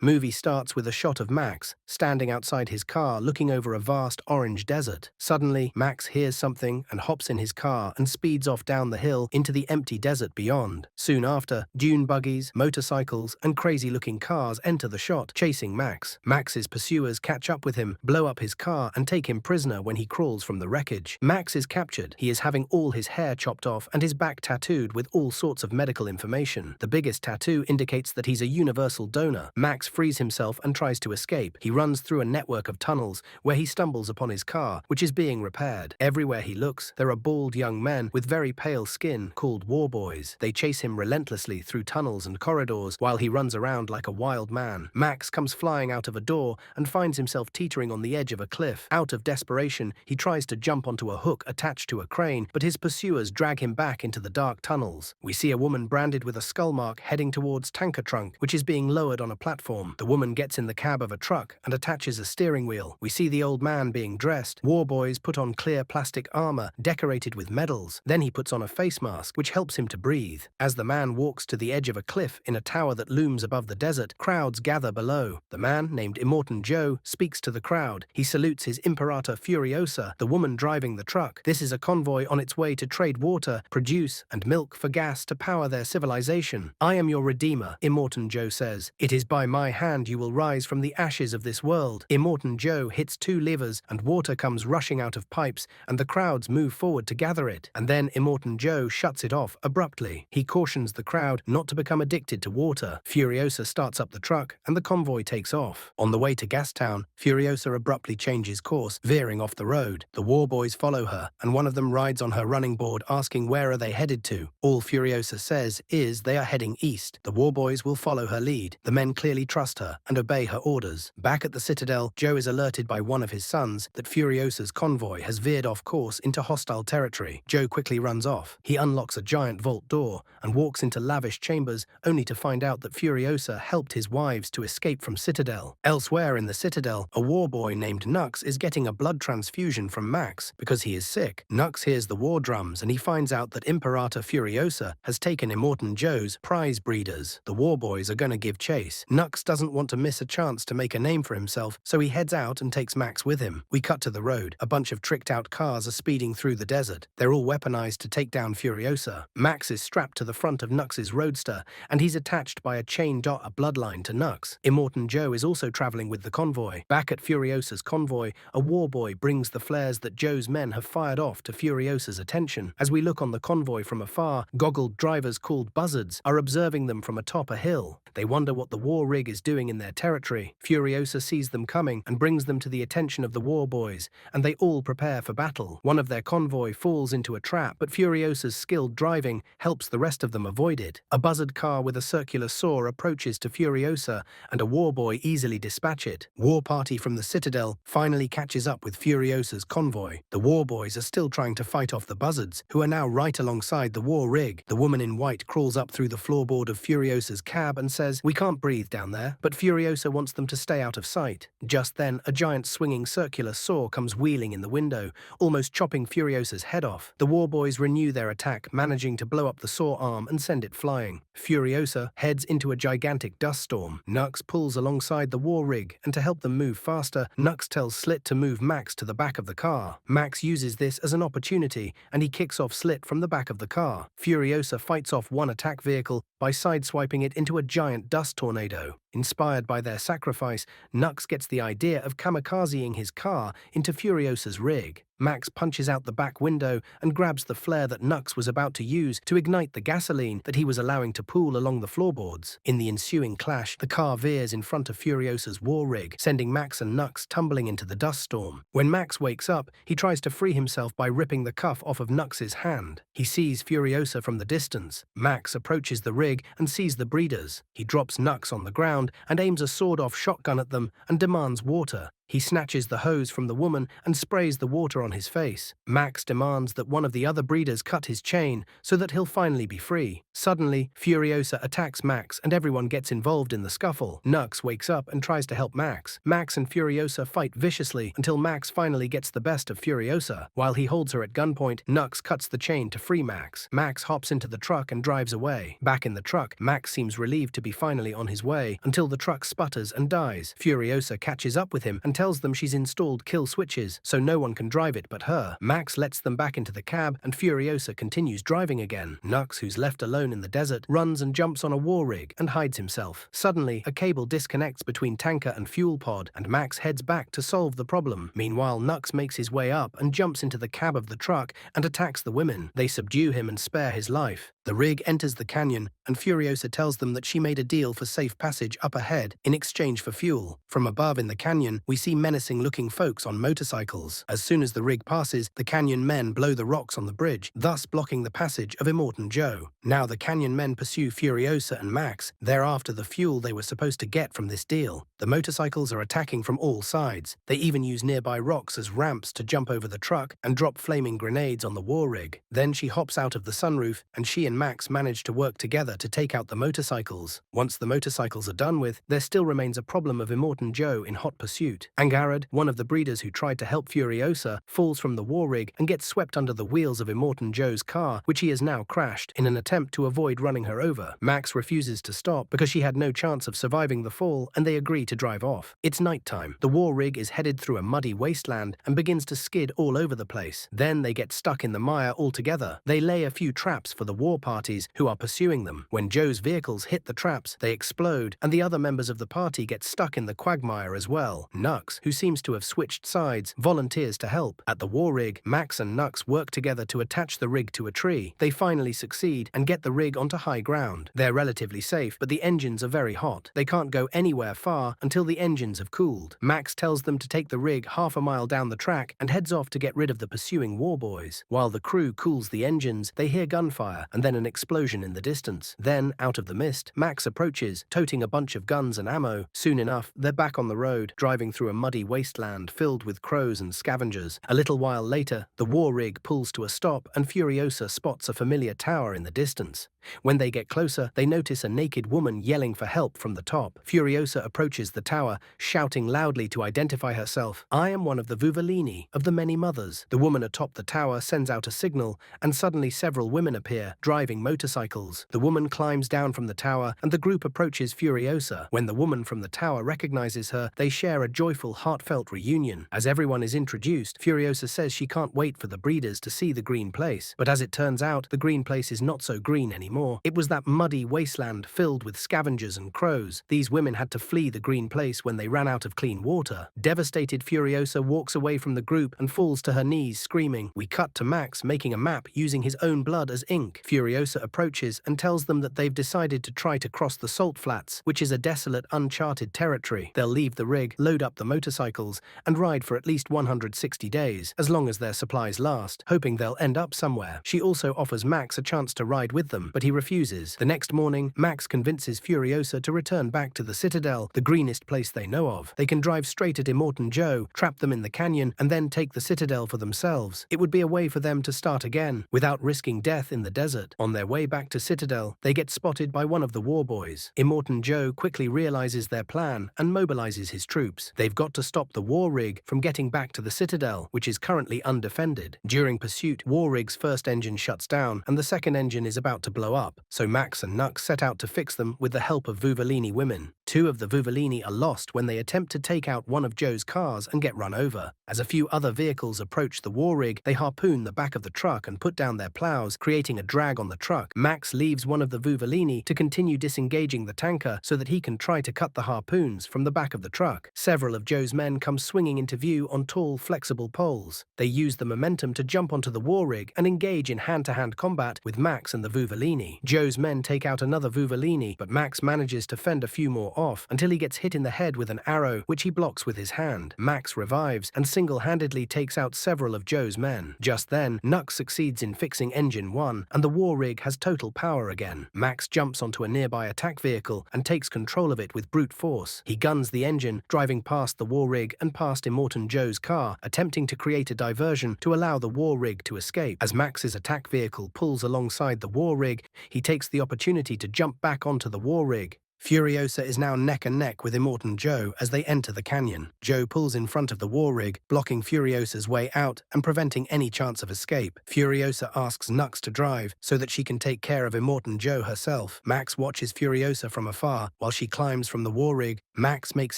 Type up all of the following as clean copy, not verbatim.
Movie starts with a shot of Max, standing outside his car looking over a vast orange desert. Suddenly, Max hears something and hops in his car and speeds off down the hill into the empty desert beyond. Soon after, dune buggies, motorcycles, and crazy-looking cars enter the shot, chasing Max. Max's pursuers catch up with him, blow up his car, and take him prisoner when he crawls from the wreckage. Max is captured. He is having all his hair chopped off and his back tattooed with all sorts of medical information. The biggest tattoo indicates that he's a universal donor. Max frees himself and tries to escape. He runs through a network of tunnels where he stumbles upon his car, which is being repaired. Everywhere he looks, there are bald young men with very pale skin called war boys. They chase him relentlessly through tunnels and corridors while he runs around like a wild man. Max comes flying out of a door and finds himself teetering on the edge of a cliff. Out of desperation, he tries to jump onto a hook attached to a crane, but his pursuers drag him back into the dark tunnels. We see a woman branded with a skull mark heading towards tanker trunk, which is being lowered on a platform. The woman gets in the cab of a truck and attaches a steering wheel. We see the old man being dressed. War boys put on clear plastic armor decorated with medals. Then he puts on a face mask, which helps him to breathe. As the man walks to the edge of a cliff in a tower that looms above the desert, crowds gather below. The man, named Immortan Joe, speaks to the crowd. He salutes his Imperator Furiosa, the woman driving the truck. This is a convoy on its way to trade water, produce, and milk for gas to power their civilization. I am your redeemer, Immortan Joe says. It is by my hand you will rise from the ashes of this world. Immortan Joe hits two levers and water comes rushing out of pipes and the crowds move forward to gather it. And then Immortan Joe shuts it off abruptly. He cautions the crowd not to become addicted to water. Furiosa starts up the truck and the convoy takes off. On the way to Gastown, Furiosa abruptly changes course, veering off the road. The war boys follow her and one of them rides on her running board asking where are they headed to. All Furiosa says is they are heading east. The war boys will follow her lead. The men clearly trust her and obey her orders. Back at the Citadel, Joe is alerted by one of his sons that Furiosa's convoy has veered off course into hostile territory. Joe quickly runs off. He unlocks a giant vault door and walks into lavish chambers only to find out that Furiosa helped his wives to escape from Citadel. Elsewhere in the Citadel, a war boy named Nux is getting a blood transfusion from Max because he is sick. Nux hears the war drums and he finds out that Imperator Furiosa has taken Immortan Joe's prize breeders. The war boys are going to give chase. Nux doesn't want to miss a chance to make a name for himself, so he heads out and takes Max with him. We cut to the road. A bunch of tricked-out cars are speeding through the desert. They're all weaponized to take down Furiosa. Max is strapped to the front of Nux's roadster, and he's attached by a chain a bloodline to Nux. Immortan Joe is also traveling with the convoy. Back at Furiosa's convoy, a war boy brings the flares that Joe's men have fired off to Furiosa's attention. As we look on the convoy from afar, goggled drivers called buzzards are observing them from atop a hill. They wonder what the war rig is doing in their territory. Furiosa sees them coming and brings them to the attention of the war boys, and they all prepare for battle. One of their convoy falls into a trap, but Furiosa's skilled driving helps the rest of them avoid it. A buzzard car with a circular saw approaches to Furiosa, and a war boy easily dispatches it. War party from the Citadel finally catches up with Furiosa's convoy. The war boys are still trying to fight off the buzzards, who are now right alongside the war rig. The woman in white crawls up through the floorboard of Furiosa's cab and says, "We can't breathe down there," but Furiosa wants them to stay out of sight. Just then, a giant swinging circular saw comes wheeling in the window, almost chopping Furiosa's head off. The war boys renew their attack, managing to blow up the saw arm and send it flying. Furiosa heads into a gigantic dust storm. Nux pulls alongside the war rig, and to help them move faster, Nux tells Slit to move Max to the back of the car. Max uses this as an opportunity, and he kicks off Slit from the back of the car. Furiosa fights off one attack vehicle by sideswiping it into a giant dust tornado. Inspired by their sacrifice, Nux gets the idea of kamikazeing his car into Furiosa's rig. Max punches out the back window and grabs the flare that Nux was about to use to ignite the gasoline that he was allowing to pool along the floorboards. In the ensuing clash, the car veers in front of Furiosa's war rig, sending Max and Nux tumbling into the dust storm. When Max wakes up, he tries to free himself by ripping the cuff off of Nux's hand. He sees Furiosa from the distance. Max approaches the rig and sees the breeders. He drops Nux on the ground and aims a sawed-off shotgun at them and demands water. He snatches the hose from the woman and sprays the water on his face. Max demands that one of the other breeders cut his chain so that he'll finally be free. Suddenly, Furiosa attacks Max and everyone gets involved in the scuffle. Nux wakes up and tries to help Max. Max and Furiosa fight viciously until Max finally gets the best of Furiosa. While he holds her at gunpoint, Nux cuts the chain to free Max. Max hops into the truck and drives away. Back in the truck, Max seems relieved to be finally on his way until the truck sputters and dies. Furiosa catches up with him and tells them she's installed kill switches so no one can drive it but her. Max lets them back into the cab and Furiosa continues driving again. Nux, who's left alone in the desert, runs and jumps on a war rig and hides himself. Suddenly, a cable disconnects between tanker and fuel pod and Max heads back to solve the problem. Meanwhile, Nux makes his way up and jumps into the cab of the truck and attacks the women. They subdue him and spare his life. The rig enters the canyon and Furiosa tells them that she made a deal for safe passage up ahead in exchange for fuel. From above in the canyon, we see menacing-looking folks on motorcycles. As soon as the rig passes, the canyon men blow the rocks on the bridge, thus blocking the passage of Immortan Joe. Now the canyon men pursue Furiosa and Max. They're after the fuel they were supposed to get from this deal. The motorcycles are attacking from all sides. They even use nearby rocks as ramps to jump over the truck and drop flaming grenades on the war rig. Then she hops out of the sunroof and she and Max manage to work together to take out the motorcycles. Once the motorcycles are done with, there still remains a problem of Immortan Joe in hot pursuit. Angarad, one of the breeders who tried to help Furiosa, falls from the war rig and gets swept under the wheels of Immortan Joe's car, which he has now crashed, in an attempt to avoid running her over. Max refuses to stop because she had no chance of surviving the fall and they agree to drive off. It's nighttime. The war rig is headed through a muddy wasteland and begins to skid all over the place. Then they get stuck in the mire altogether. They lay a few traps for the war parties who are pursuing them. When Joe's vehicles hit the traps, they explode and the other members of the party get stuck in the quagmire as well. Nux, who seems to have switched sides, volunteers to help. At the war rig, Max and Nux work together to attach the rig to a tree. They finally succeed and get the rig onto high ground. They're relatively safe, but the engines are very hot. They can't go anywhere far until the engines have cooled. Max tells them to take the rig half a mile down the track and heads off to get rid of the pursuing war boys. While the crew cools the engines, they hear gunfire and then an explosion in the distance. Then, out of the mist, Max approaches, toting a bunch of guns and ammo. Soon enough, they're back on the road, driving through a muddy wasteland filled with crows and scavengers. A little while later, the war rig pulls to a stop and Furiosa spots a familiar tower in the distance. When they get closer, they notice a naked woman yelling for help from the top. Furiosa approaches the tower, shouting loudly to identify herself. "I am one of the Vuvalini, of the many mothers." The woman atop the tower sends out a signal, and suddenly several women appear, driving motorcycles. The woman climbs down from the tower, and the group approaches Furiosa. When the woman from the tower recognizes her, they share a joyful, heartfelt reunion. As everyone is introduced, Furiosa says she can't wait for the breeders to see the green place. But as it turns out, the green place is not so green anymore. It was that muddy wasteland filled with scavengers and crows. These women had to flee the green place when they ran out of clean water. Devastated, Furiosa walks away from the group and falls to her knees, screaming. We cut to Max making a map using his own blood as ink. Furiosa approaches and tells them that they've decided to try to cross the Salt Flats, which is a desolate, uncharted territory. They'll leave the rig, load up the motorcycles, and ride for at least 160 days, as long as their supplies last, hoping they'll end up somewhere. She also offers Max a chance to ride with them, but he refuses. The next morning, Max convinces Furiosa to return back to the Citadel, the greenest place they know of. They can drive straight at Immortan Joe, trap them in the canyon, and then take the Citadel for themselves. It would be a way for them to start again, without risking death in the desert. On their way back to Citadel, they get spotted by one of the war boys. Immortan Joe quickly realizes their plan and mobilizes his troops. They've got to stop the war rig from getting back to the Citadel, which is currently undefended. During pursuit, war rig's first engine shuts down, and the second engine is about to blow up, so Max and Nux set out to fix them with the help of Vuvalini women. Two of the Vuvalini are lost when they attempt to take out one of Joe's cars and get run over. As a few other vehicles approach the war rig, they harpoon the back of the truck and put down their plows, creating a drag on the truck. Max leaves one of the Vuvalini to continue disengaging the tanker so that he can try to cut the harpoons from the back of the truck. Several of Joe's men come swinging into view on tall, flexible poles. They use the momentum to jump onto the war rig and engage in hand-to-hand combat with Max and the Vuvalini. Joe's men take out another Vuvalini, but Max manages to fend a few more off until he gets hit in the head with an arrow, which he blocks with his hand. Max revives and single-handedly takes out several of Joe's men. Just then, Nux succeeds in fixing Engine 1, and the war rig has total power again. Max jumps onto a nearby attack vehicle and takes control of it with brute force. He guns the engine, driving past past the war rig and past Immortan Joe's car, attempting to create a diversion to allow the war rig to escape. As Max's attack vehicle pulls alongside the war rig, he takes the opportunity to jump back onto the war rig. Furiosa is now neck and neck with Immortan Joe as they enter the canyon. Joe pulls in front of the war rig, blocking Furiosa's way out and preventing any chance of escape. Furiosa asks Nux to drive so that she can take care of Immortan Joe herself. Max watches Furiosa from afar while she climbs from the war rig. Max makes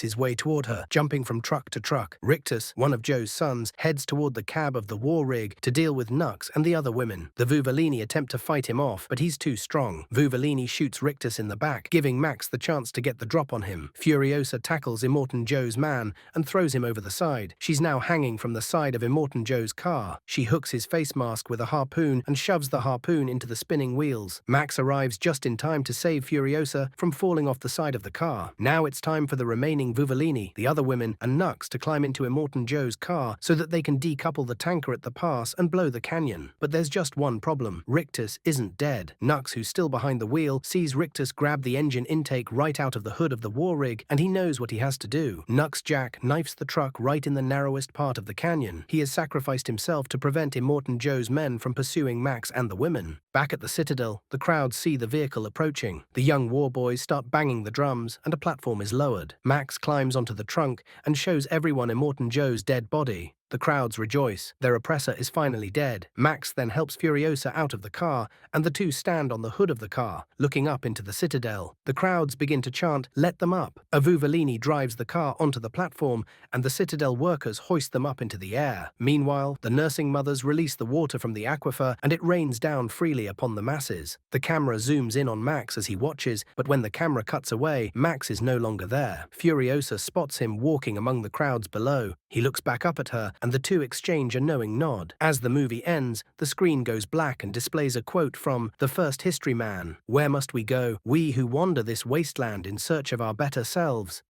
his way toward her, jumping from truck to truck. Rictus, one of Joe's sons, heads toward the cab of the war rig to deal with Nux and the other women. The Vuvalini attempt to fight him off, but he's too strong. Vuvalini shoots Rictus in the back, giving Max the chance to get the drop on him. Furiosa tackles Immortan Joe's man and throws him over the side. She's now hanging from the side of Immortan Joe's car. She hooks his face mask with a harpoon and shoves the harpoon into the spinning wheels. Max arrives just in time to save Furiosa from falling off the side of the car. Now it's time for the remaining Vuvalini, the other women, and Nux to climb into Immortan Joe's car so that they can decouple the tanker at the pass and blow the canyon. But there's just one problem. Rictus isn't dead. Nux, who's still behind the wheel, sees Rictus grab the engine intake right out of the hood of the war rig, and he knows what he has to do. Nux Jack knifes the truck right in the narrowest part of the canyon. He has sacrificed himself to prevent Immortan Joe's men from pursuing Max and the women. Back at the Citadel, the crowd see the vehicle approaching. The young war boys start banging the drums, and a platform is lowered. Max climbs onto the trunk and shows everyone Immortan Joe's dead body. The crowds rejoice. Their oppressor is finally dead. Max then helps Furiosa out of the car, and the two stand on the hood of the car, looking up into the Citadel. The crowds begin to chant, "Let them up." A Vuvalini drives the car onto the platform, and the Citadel workers hoist them up into the air. Meanwhile, the nursing mothers release the water from the aquifer, and it rains down freely upon the masses. The camera zooms in on Max as he watches, but when the camera cuts away, Max is no longer there. Furiosa spots him walking among the crowds below. He looks back up at her, and the two exchange a knowing nod. As the movie ends, the screen goes black and displays a quote from The First History Man. "Where must we go, we who wander this wasteland in search of our better selves?"